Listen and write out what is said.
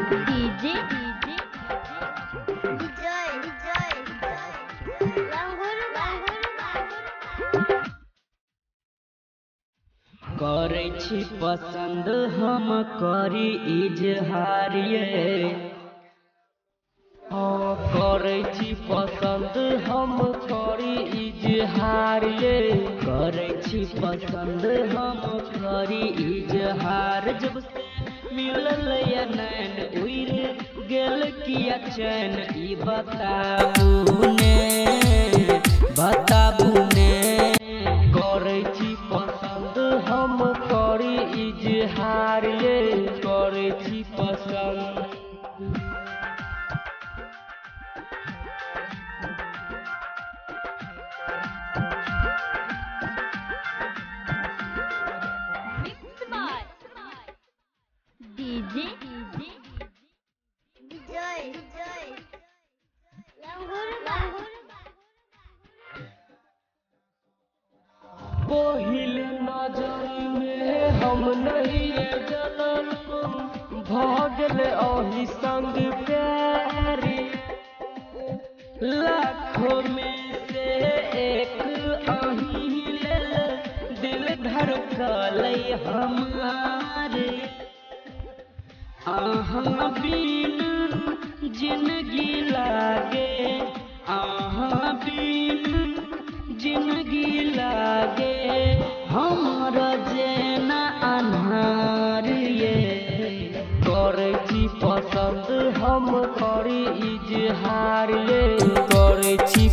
DJ विजय करे छी पसंद हम करी इजहार ये करे छी पसंद हम करी इजहार ये करे छी पसंद हम करी इजहार। जब से मिलल या नैन उड़ गेल किया चैन ई बताबू ने करे छी पसंद हम करी इजहार ये करे छी पसंद। डीजे विजय पहिल नजर में हम नहीं जनल भगल अही संग प्यारी लाखों में से एक अही लेल दिल धड़कल हमारे आहाँ बिन जिंदगी लागे आहाँ बिन जिंदगी लागे हमरा जेना अन्हार ये करे छी पसंद हम करी इजहार ये करे छी